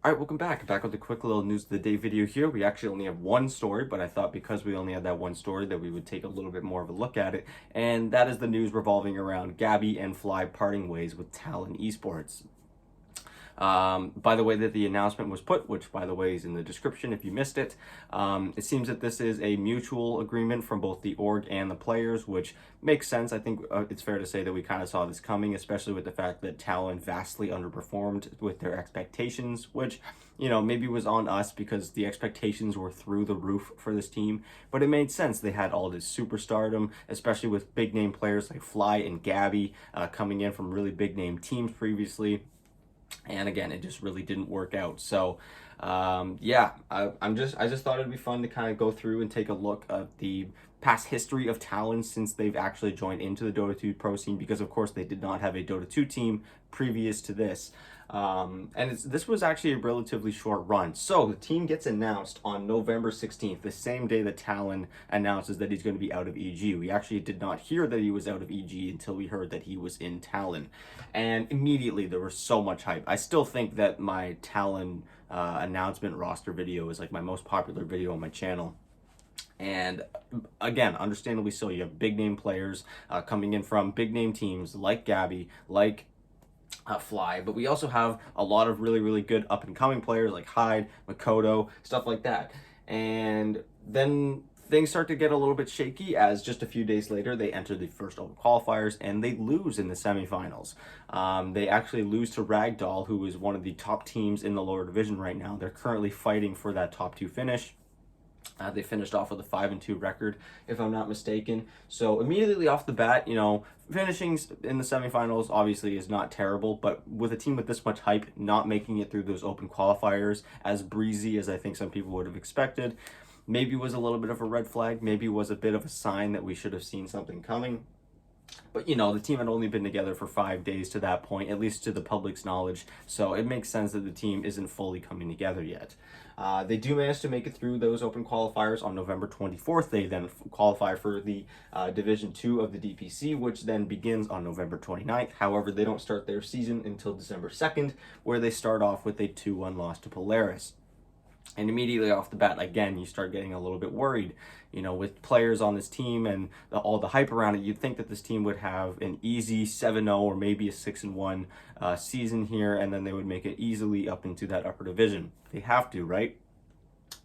All right, welcome back. Back with a quick little news of the day video here. We actually only have one story, but I thought because we only had that one story that we would take a little bit more of a look at it. And that is the news revolving around Gabbi and Fly parting ways with Talon Esports. By the way that the announcement was put, which by the way is in the description if you missed it, it seems that this is a mutual agreement from both the org and the players, which makes sense. I think it's fair to say that we kind of saw this coming, especially with the fact that Talon vastly underperformed with their expectations, which, you know, maybe was on us because the expectations were through the roof for this team, but it made sense. They had all this superstardom, especially with big name players like Fly and Gabbi coming in from really big name teams previously. And again, it just really didn't work out. So yeah, I just thought it'd be fun to kind of go through and take a look at the past history of Talon since they've actually joined into the Dota 2 pro scene, because of course they did not have a Dota 2 team previous to this. And this was actually a relatively short run. So the team gets announced on November 16th, the same day that Talon announces that he's going to be out of EG. We actually did not hear that he was out of EG until we heard that he was in Talon. And immediately there was so much hype. I still think that my Talon announcement roster video is like my most popular video on my channel. And again, understandably so, you have big name players coming in from big name teams like Gabbi, like Fly, but we also have a lot of really good up and coming players like Hyde, Makoto, stuff like that. And then things start to get a little bit shaky as just a few days later they enter the first open qualifiers and they lose in the semifinals. They actually lose to Ragdoll, who is one of the top teams in the lower division right now. They're currently fighting for that top 2 finish. They finished off with a 5-2 record, if I'm not mistaken. So immediately off the bat, you know, finishing in the semifinals obviously is not terrible, but with a team with this much hype, not making it through those open qualifiers as breezy as I think some people would have expected, maybe was a little bit of a red flag, maybe was a bit of a sign that we should have seen something coming. But, you know, the team had only been together for 5 days to that point, at least to the public's knowledge. So it makes sense that the team isn't fully coming together yet. They do manage to make it through those open qualifiers on November 24th. They then qualify for the Division 2 of the DPC, which then begins on November 29th. However, they don't start their season until December 2nd, where they start off with a 2-1 loss to Polaris. And immediately off the bat, again, you start getting a little bit worried. You know, with players on this team and all the hype around it, you'd think that this team would have an easy 7-0 or maybe a 6-1 season here, and then they would make it easily up into that upper division. They have to, right?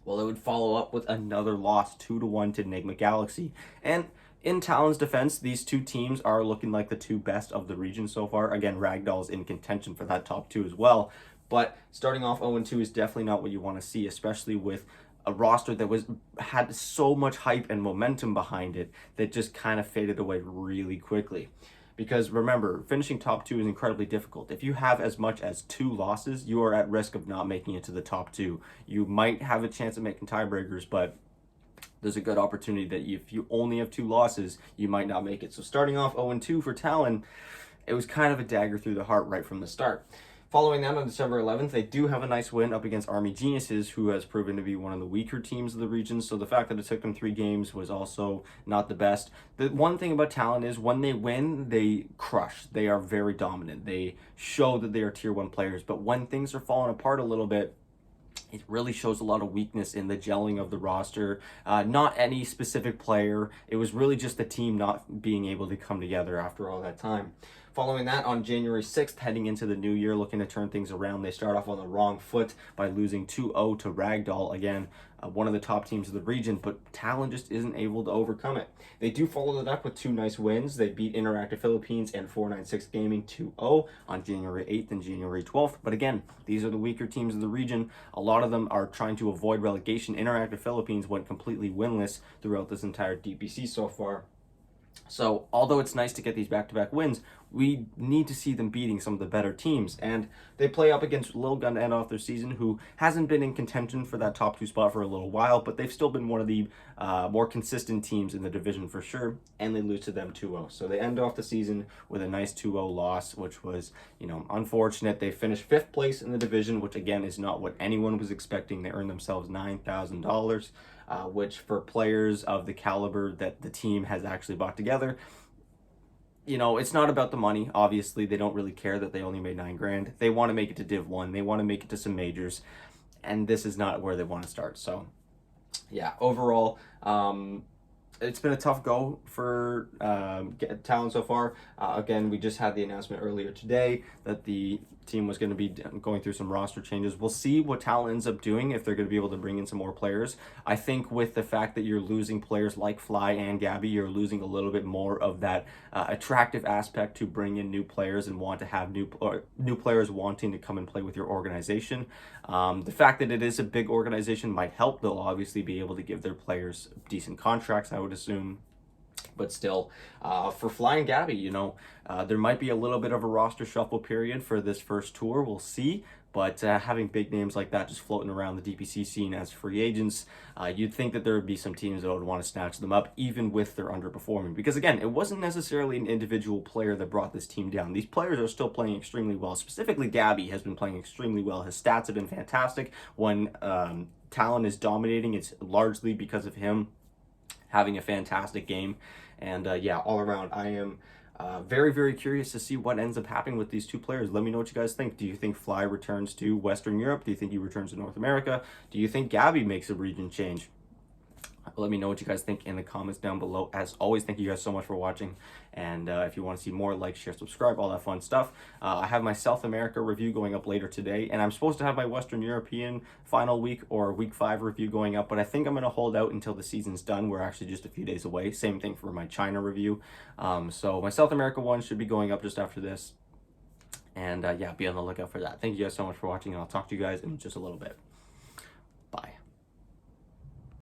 Well, it would follow up with another loss, 2-1 to Enigma Galaxy. And in Talon's defense, these two teams are looking like the two best of the region so far. Again, Ragdoll's in contention for that top 2 as well. But starting off 0-2 is definitely not what you want to see, especially with a roster that had so much hype and momentum behind it that just kind of faded away really quickly. Because remember, finishing top 2 is incredibly difficult. If you have as much as 2 losses, you are at risk of not making it to the top 2. You might have a chance of making tiebreakers, but there's a good opportunity that if you only have 2 losses, you might not make it. So starting off 0-2 for Talon, it was kind of a dagger through the heart right from the start. Following that, on December 11th, they do have a nice win up against Army Geniuses, who has proven to be one of the weaker teams of the region. So the fact that it took them 3 games was also not the best. The one thing about Talon is when they win, they crush. They are very dominant. They show that they are tier 1 players. But when things are falling apart a little bit, it really shows a lot of weakness in the gelling of the roster. Not any specific player. It was really just the team not being able to come together after all that time. Following that, on January 6th, heading into the new year, looking to turn things around, they start off on the wrong foot by losing 2-0 to Ragdoll. Again, one of the top teams of the region, but Talon just isn't able to overcome it. They do follow that up with 2 nice wins. They beat Interactive Philippines and 496 Gaming 2-0 on January 8th and January 12th. But again, these are the weaker teams of the region. A lot of them are trying to avoid relegation. Interactive Philippines went completely winless throughout this entire DPC so far. So although it's nice to get these back-to-back wins, we need to see them beating some of the better teams. And they play up against Lil Gun to end off their season, who hasn't been in contention for that top 2 spot for a little while, but they've still been one of the more consistent teams in the division for sure, and they lose to them 2-0. So they end off the season with a nice 2-0 loss, which was, you know, unfortunate. They finished 5th place in the division, which again is not what anyone was expecting. They earned themselves $9,000. Which for players of the caliber that the team has actually brought together you know, it's not about the money. Obviously, they don't really care that they only made 9 grand. They want to make it to Div 1. They want to make it to some majors. And this is not where they want to start. So, yeah, overall, it's been a tough go for Talon so far. Again, we just had the announcement earlier today that the team was going to be going through some roster changes. We'll see what Talon ends up doing, if they're going to be able to bring in some more players. I think with the fact that you're losing players like Fly and Gabbi, you're losing a little bit more of that attractive aspect to bring in new players and want to have new players wanting to come and play with your organization. The fact that it is a big organization might help. They'll obviously be able to give their players decent contracts, I would assume. But still, for Fly and Gabbi, you know, there might be a little bit of a roster shuffle period for this first tour. We'll see. But having big names like that just floating around the DPC scene as free agents, you'd think that there would be some teams that would want to snatch them up, even with their underperforming. Because again, it wasn't necessarily an individual player that brought this team down. These players are still playing extremely well. Specifically, Gabbi has been playing extremely well. His stats have been fantastic. When Talon is dominating, it's largely because of him having a fantastic game. And yeah, all around, I am very, very curious to see what ends up happening with these two players. Let me know what you guys think. Do you think Fly returns to Western Europe? Do you think he returns to North America? Do you think Gabbi makes a region change? Let me know what you guys think in the comments down below. As always, thank you guys so much for watching. And if you want to see more, like, share, subscribe, all that fun stuff. I have my South America review going up later today. And I'm supposed to have my Western European final week or week 5 review going up. But I think I'm going to hold out until the season's done. We're actually just a few days away. Same thing for my China review. So my South America one should be going up just after this. And yeah, be on the lookout for that. Thank you guys so much for watching. And I'll talk to you guys in just a little bit.